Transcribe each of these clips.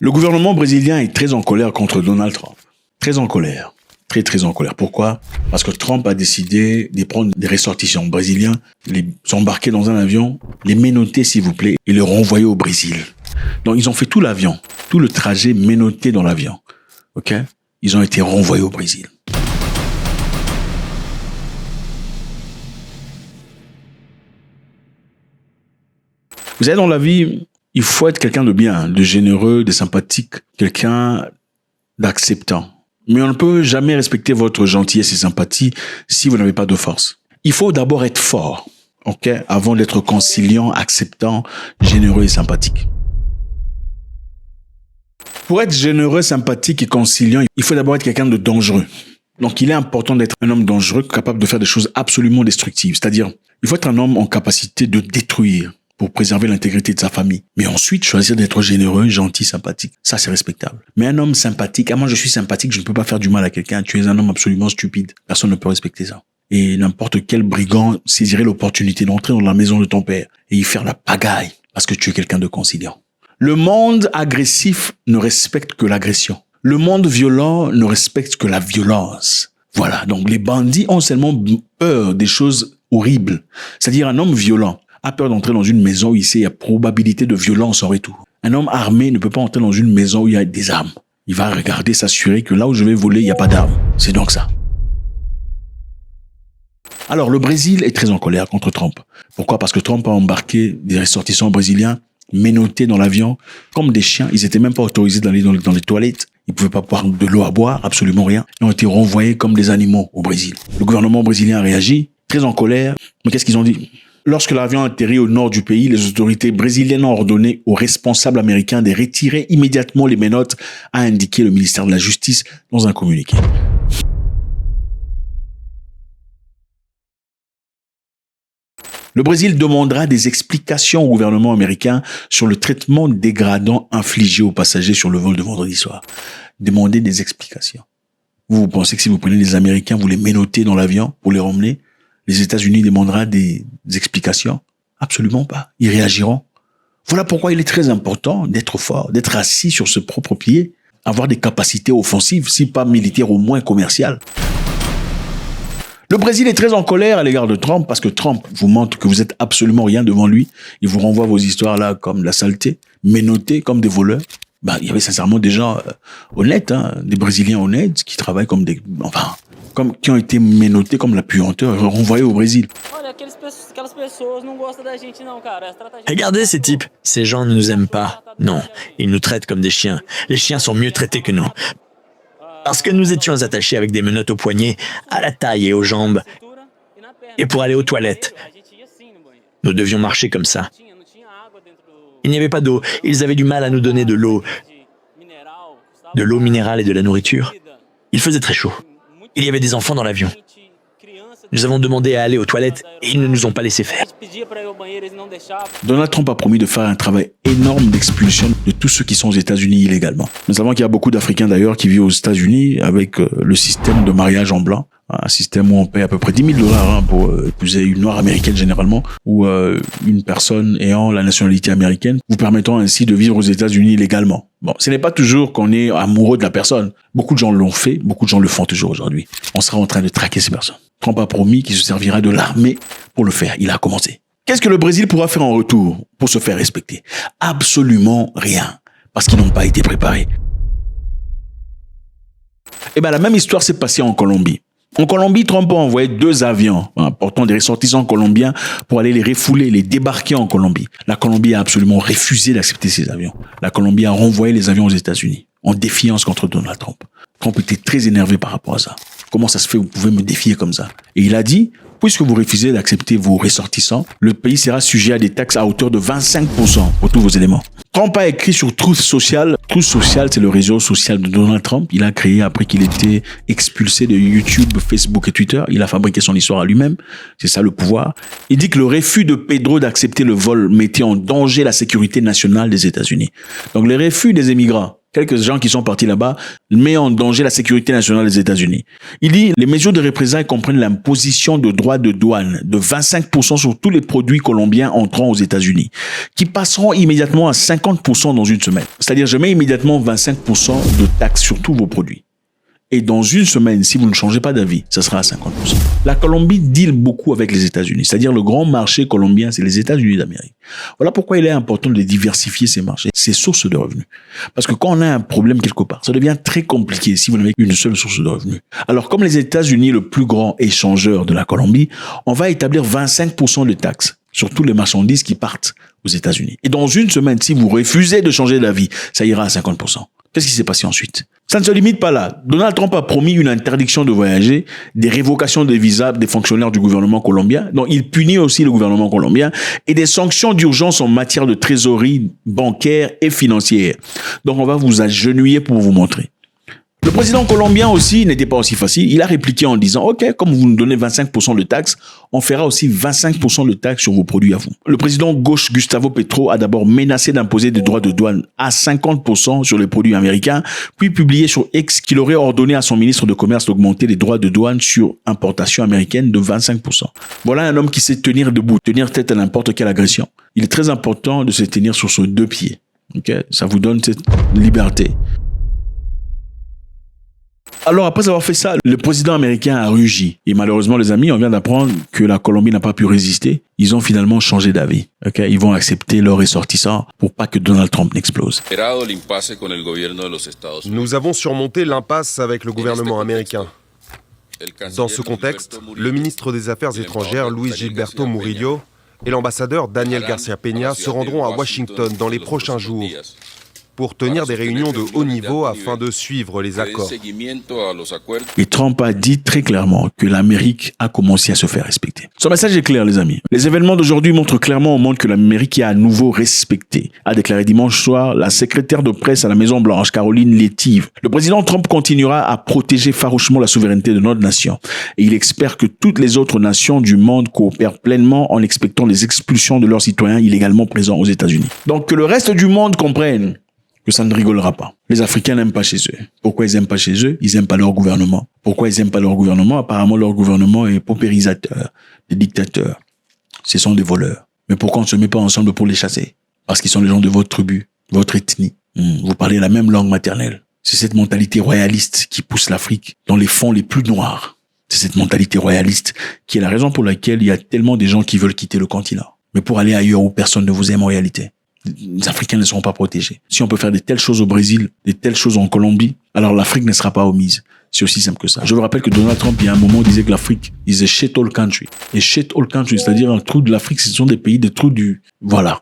Le gouvernement brésilien est très en colère contre Donald Trump. Très en colère. Très en colère. Pourquoi? Parce que Trump a décidé de prendre des ressortissants brésiliens, les embarquer dans un avion, les menotter s'il vous plaît, et les renvoyer au Brésil. Donc ils ont fait tout l'avion, tout le trajet menotté dans l'avion. Ok? Ils ont été renvoyés au Brésil. Vous savez, dans la vie, il faut être quelqu'un de bien, de généreux, de sympathique, quelqu'un d'acceptant. Mais on ne peut jamais respecter votre gentillesse et sympathie si vous n'avez pas de force. Il faut d'abord être fort, ok, avant d'être conciliant, acceptant, généreux et sympathique. Pour être généreux, sympathique et conciliant, il faut d'abord être quelqu'un de dangereux. Donc, il est important d'être un homme dangereux, capable de faire des choses absolument destructives. C'est-à-dire, il faut être un homme en capacité de détruire pour préserver l'intégrité de sa famille. Mais ensuite, choisir d'être généreux, gentil, sympathique. Ça, c'est respectable. Mais un homme sympathique, moi je suis sympathique, je ne peux pas faire du mal à quelqu'un. Tu es un homme absolument stupide. Personne ne peut respecter ça. Et n'importe quel brigand saisirait l'opportunité d'entrer dans la maison de ton père et y faire la pagaille parce que tu es quelqu'un de conciliant. Le monde agressif ne respecte que l'agression. Le monde violent ne respecte que la violence. Voilà. Donc les bandits ont seulement peur des choses horribles. C'est-à-dire un homme violent a peur d'entrer dans une maison où il sait qu'il y a probabilité de violence en retour. Un homme armé ne peut pas entrer dans une maison où il y a des armes. Il va regarder, s'assurer que là où je vais voler, il n'y a pas d'armes. C'est donc ça. Alors, le Brésil est très en colère contre Trump. Pourquoi? Parce que Trump a embarqué des ressortissants brésiliens, menottés dans l'avion, comme des chiens. Ils n'étaient même pas autorisés d'aller dans les toilettes. Ils ne pouvaient pas boire de l'eau à boire, absolument rien. Ils ont été renvoyés comme des animaux au Brésil. Le gouvernement brésilien a réagi, très en colère. Mais qu'est-ce qu'ils ont dit? Lorsque l'avion a atterri au nord du pays, les autorités brésiliennes ont ordonné aux responsables américains de retirer immédiatement les menottes, a indiqué le ministère de la Justice dans un communiqué. Le Brésil demandera des explications au gouvernement américain sur le traitement dégradant infligé aux passagers sur le vol de vendredi soir. Demandez des explications. Vous pensez que si vous prenez les Américains, vous les menottez dans l'avion pour les emmener, les États-Unis demanderont des explications? Absolument pas. Ils réagiront. Voilà pourquoi il est très important d'être fort, d'être assis sur ses propres pieds, avoir des capacités offensives, si pas militaires, au moins commerciales. Le Brésil est très en colère à l'égard de Trump parce que Trump vous montre que vous êtes absolument rien devant lui. Il vous renvoie vos histoires là comme de la saleté, menottés comme des voleurs. Il y avait sincèrement des gens honnêtes, des Brésiliens honnêtes qui travaillent comme qui ont été menottés comme la puanteur, renvoyés au Brésil. Regardez ces types, ces gens ne nous aiment pas. Non, ils nous traitent comme des chiens. Les chiens sont mieux traités que nous. Parce que nous étions attachés avec des menottes aux poignets, à la taille et aux jambes. Et pour aller aux toilettes, nous devions marcher comme ça. Il n'y avait pas d'eau. Ils avaient du mal à nous donner de l'eau minérale et de la nourriture. Il faisait très chaud. Il y avait des enfants dans l'avion. Nous avons demandé à aller aux toilettes et ils ne nous ont pas laissé faire. Donald Trump a promis de faire un travail énorme d'expulsion de tous ceux qui sont aux États-Unis illégalement. Nous savons qu'il y a beaucoup d'Africains d'ailleurs qui vivent aux États-Unis avec le système de mariage en blanc. Un système où on paie à peu près $10,000 pour épouser une noire américaine généralement, ou une personne ayant la nationalité américaine, vous permettant ainsi de vivre aux États-Unis légalement. Bon, ce n'est pas toujours qu'on est amoureux de la personne. Beaucoup de gens l'ont fait, beaucoup de gens le font toujours aujourd'hui. On sera en train de traquer ces personnes. Trump a promis qu'il se servira de l'armée pour le faire. Il a commencé. Qu'est-ce que le Brésil pourra faire en retour pour se faire respecter? Absolument rien, parce qu'ils n'ont pas été préparés. La même histoire s'est passée en Colombie. En Colombie, Trump a envoyé 2 avions portant des ressortissants colombiens pour aller les refouler, les débarquer en Colombie. La Colombie a absolument refusé d'accepter ces avions. La Colombie a renvoyé les avions aux États-Unis en défiance contre Donald Trump. Trump était très énervé par rapport à ça. Comment ça se fait, vous pouvez me défier comme ça? Et il a dit, puisque vous refusez d'accepter vos ressortissants, le pays sera sujet à des taxes à hauteur de 25% pour tous vos éléments. Trump a écrit sur Truth Social. Truth Social, c'est le réseau social de Donald Trump. Il a créé après qu'il était expulsé de YouTube, Facebook et Twitter. Il a fabriqué son histoire à lui-même. C'est ça le pouvoir. Il dit que le refus de Pedro d'accepter le vol mettait en danger la sécurité nationale des États-Unis. Donc les refus des émigrants quelques gens qui sont partis là-bas, met en danger la sécurité nationale des États-Unis. Il dit, les mesures de représailles comprennent l'imposition de droits de douane de 25% sur tous les produits colombiens entrant aux États-Unis, qui passeront immédiatement à 50% dans une semaine. C'est-à-dire, je mets immédiatement 25% de taxes sur tous vos produits. Et dans une semaine, si vous ne changez pas d'avis, ça sera à 50%. La Colombie deal beaucoup avec les États-Unis. C'est-à-dire le grand marché colombien, c'est les États-Unis d'Amérique. Voilà pourquoi il est important de diversifier ces marchés, ces sources de revenus. Parce que quand on a un problème quelque part, ça devient très compliqué si vous n'avez qu'une seule source de revenus. Alors comme les États-Unis, le plus grand échangeur de la Colombie, on va établir 25% de taxes sur toutes les marchandises qui partent aux États-Unis. Et dans une semaine, si vous refusez de changer d'avis, ça ira à 50%. Qu'est-ce qui s'est passé ensuite? Ça ne se limite pas là. Donald Trump a promis une interdiction de voyager, des révocations des visas des fonctionnaires du gouvernement colombien. Donc, il punit aussi le gouvernement colombien et des sanctions d'urgence en matière de trésorerie bancaire et financière. Donc, on va vous agenouiller pour vous montrer. Le président colombien aussi n'était pas aussi facile. Il a répliqué en disant, OK, comme vous nous donnez 25% de taxes, on fera aussi 25% de taxes sur vos produits à vous. Le président gauche Gustavo Petro a d'abord menacé d'imposer des droits de douane à 50% sur les produits américains, puis publié sur X qu'il aurait ordonné à son ministre de Commerce d'augmenter les droits de douane sur importations américaines de 25%. Voilà un homme qui sait tenir debout, tenir tête à n'importe quelle agression. Il est très important de se tenir sur ses deux pieds. OK? Ça vous donne cette liberté. Alors, après avoir fait ça, le président américain a rugi. Et malheureusement, les amis, on vient d'apprendre que la Colombie n'a pas pu résister. Ils ont finalement changé d'avis. Okay? Ils vont accepter leurs ressortissants pour pas que Donald Trump n'explose. Nous avons surmonté l'impasse avec le gouvernement américain. Dans ce contexte, le ministre des Affaires étrangères, Luis Gilberto Murillo, et l'ambassadeur Daniel Garcia Peña se rendront à Washington dans les prochains jours pour tenir des réunions de haut niveau afin de suivre les accords. Et Trump a dit très clairement que l'Amérique a commencé à se faire respecter. Son message est clair, les amis. Les événements d'aujourd'hui montrent clairement au monde que l'Amérique est à nouveau respectée, a déclaré dimanche soir la secrétaire de presse à la Maison-Blanche, Caroline Leavitt. Le président Trump continuera à protéger farouchement la souveraineté de notre nation. Et il espère que toutes les autres nations du monde coopèrent pleinement en expectant les expulsions de leurs citoyens illégalement présents aux États-Unis. Donc que le reste du monde comprenne que ça ne rigolera pas. Les Africains n'aiment pas chez eux. Pourquoi ils n'aiment pas chez eux? Ils n'aiment pas leur gouvernement. Pourquoi ils n'aiment pas leur gouvernement? Apparemment, leur gouvernement est paupérisateur, des dictateurs. Ce sont des voleurs. Mais pourquoi on ne se met pas ensemble pour les chasser? Parce qu'ils sont les gens de votre tribu, votre ethnie. Vous parlez la même langue maternelle. C'est cette mentalité royaliste qui pousse l'Afrique dans les fonds les plus noirs. C'est cette mentalité royaliste qui est la raison pour laquelle il y a tellement de gens qui veulent quitter le continent. Mais pour aller ailleurs où personne ne vous aime en réalité. Les Africains ne seront pas protégés. Si on peut faire de telles choses au Brésil, de telles choses en Colombie, alors l'Afrique ne sera pas omise. C'est aussi simple que ça. Je vous rappelle que Donald Trump, il y a un moment, disait que l'Afrique is a shithole country. Et shithole country, c'est-à-dire un trou de l'Afrique, ce sont des pays, des trous du... Voilà.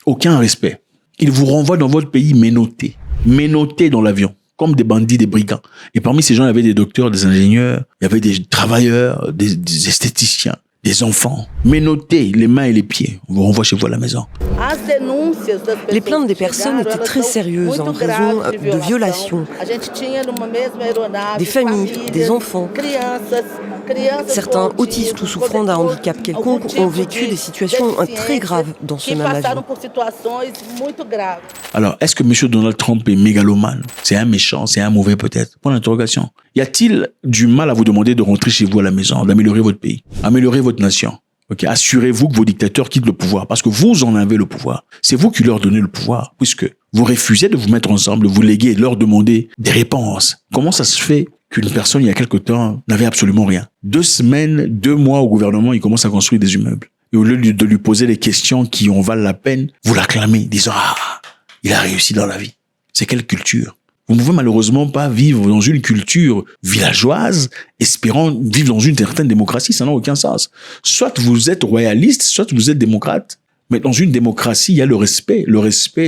Aucun respect. Il vous renvoie dans votre pays menotté. Menotté dans l'avion. Comme des bandits, des brigands. Et parmi ces gens, il y avait des docteurs, des ingénieurs, il y avait des travailleurs, des esthéticiens. Des enfants, menottés, les mains et les pieds. On vous renvoie chez vous à la maison. Les plaintes des personnes étaient très sérieuses en raison de violations. Des familles, des enfants. Certains autistes ou souffrant d'un handicap quelconque ont vécu des situations très graves dans ce même avion. Alors, est-ce que M. Donald Trump est mégalomane? C'est un méchant, c'est un mauvais peut-être? Point d'interrogation. Y a-t-il du mal à vous demander de rentrer chez vous à la maison, d'améliorer votre pays, améliorer votre nation? Okay. Assurez-vous que vos dictateurs quittent le pouvoir parce que vous en avez le pouvoir. C'est vous qui leur donnez le pouvoir puisque vous refusez de vous mettre ensemble, vous léguer et leur demander des réponses. Comment ça se fait qu'une personne, il y a quelque temps, n'avait absolument rien? 2 semaines, 2 mois au gouvernement, il commence à construire des immeubles. Et au lieu de lui poser des questions qui en valent la peine, vous l'acclamez, disant « Ah, il a réussi dans la vie ». C'est quelle culture? Vous ne pouvez malheureusement pas vivre dans une culture villageoise, espérant vivre dans une certaine démocratie. Ça n'a aucun sens. Soit vous êtes royaliste, soit vous êtes démocrate. Mais dans une démocratie, il y a le respect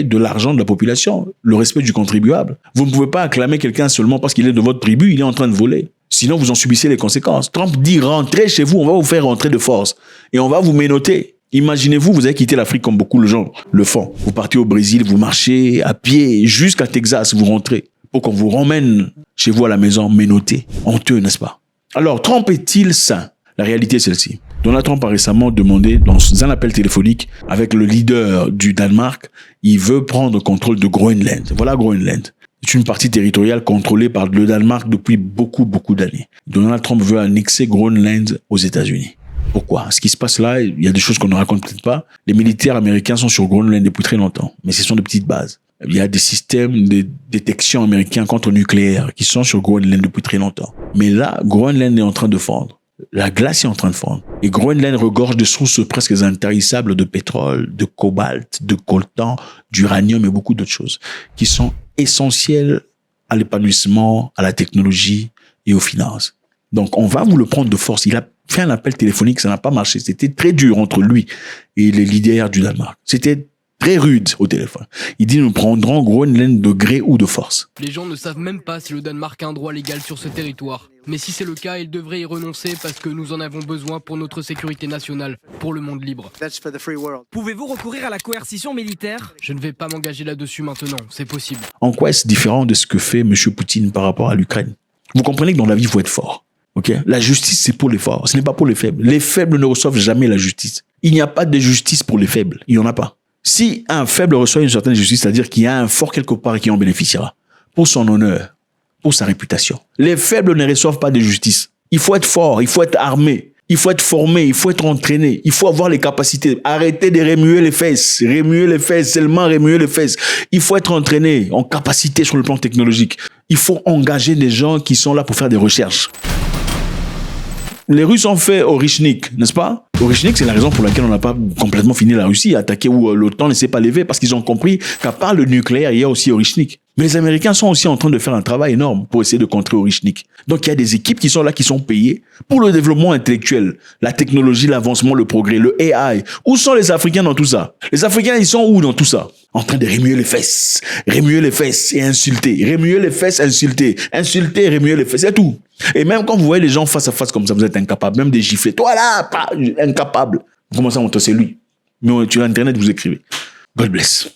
de l'argent de la population, le respect du contribuable. Vous ne pouvez pas acclamer quelqu'un seulement parce qu'il est de votre tribu, il est en train de voler. Sinon, vous en subissez les conséquences. Trump dit, rentrez chez vous, on va vous faire rentrer de force. Et on va vous menotter. Imaginez-vous, vous avez quitté l'Afrique comme beaucoup de gens le font. Vous partez au Brésil, vous marchez à pied jusqu'à Texas, vous rentrez. Pour qu'on vous ramène chez vous à la maison menotté. Honteux, n'est-ce pas? Alors, Trump est-il sain? La réalité est celle-ci. Donald Trump a récemment demandé, dans un appel téléphonique avec le leader du Danemark, il veut prendre contrôle de Groenland. Voilà Groenland. C'est une partie territoriale contrôlée par le Danemark depuis beaucoup, beaucoup d'années. Donald Trump veut annexer Groenland aux États-Unis. Pourquoi? Ce qui se passe là, il y a des choses qu'on ne raconte peut-être pas. Les militaires américains sont sur Groenland depuis très longtemps, mais ce sont de petites bases. Il y a des systèmes de détection américains contre-nucléaires qui sont sur Groenland depuis très longtemps. Mais là, Groenland est en train de fondre. La glace est en train de fondre. Et Groenland regorge de sources presque intarissables de pétrole, de cobalt, de coltan, d'uranium et beaucoup d'autres choses qui sont essentielles à l'épanouissement, à la technologie et aux finances. Donc, on va vous le prendre de force. Il a fait un appel téléphonique, ça n'a pas marché. C'était très dur entre lui et les leaders du Danemark. C'était très rude au téléphone. Il dit, nous prendrons Groenland de gré ou de force. Les gens ne savent même pas si le Danemark a un droit légal sur ce territoire. Mais si c'est le cas, ils devraient y renoncer parce que nous en avons besoin pour notre sécurité nationale, pour le monde libre. Pouvez-vous recourir à la coercition militaire? Je ne vais pas m'engager là-dessus maintenant, c'est possible. En quoi est-ce différent de ce que fait M. Poutine par rapport à l'Ukraine? Vous comprenez que dans la vie, il faut être fort. Okay? La justice, c'est pour les forts, ce n'est pas pour les faibles. Les faibles ne reçoivent jamais la justice. Il n'y a pas de justice pour les faibles, il n'y en a pas. Si un faible reçoit une certaine justice, c'est-à-dire qu'il y a un fort quelque part et qui en bénéficiera, pour son honneur, pour sa réputation. Les faibles ne reçoivent pas de justice. Il faut être fort, il faut être armé, il faut être formé, il faut être entraîné, il faut avoir les capacités. Arrêtez de remuer les fesses, seulement remuer les fesses. Il faut être entraîné, en capacité sur le plan technologique. Il faut engager des gens qui sont là pour faire des recherches. Les Russes ont fait Orychnik, n'est-ce pas? Orychnik, c'est la raison pour laquelle on n'a pas complètement fini la Russie, attaqué où l'OTAN ne s'est pas levé, parce qu'ils ont compris qu'à part le nucléaire, il y a aussi Orychnik. Mais les Américains sont aussi en train de faire un travail énorme pour essayer de contrer Orychnik. Donc il y a des équipes qui sont là, qui sont payées pour le développement intellectuel, la technologie, l'avancement, le progrès, le AI. Où sont les Africains dans tout ça? Les Africains, ils sont où dans tout ça? En train de remuer les fesses et insulter. Remuer les fesses, insulter, remuer les fesses, c'est tout. Et même quand vous voyez les gens face à face comme ça, vous êtes incapable. Même des gifler. Toi là, pas incapable. Vous commencez à montrer, c'est lui. Mais sur Internet, vous écrivez. God bless.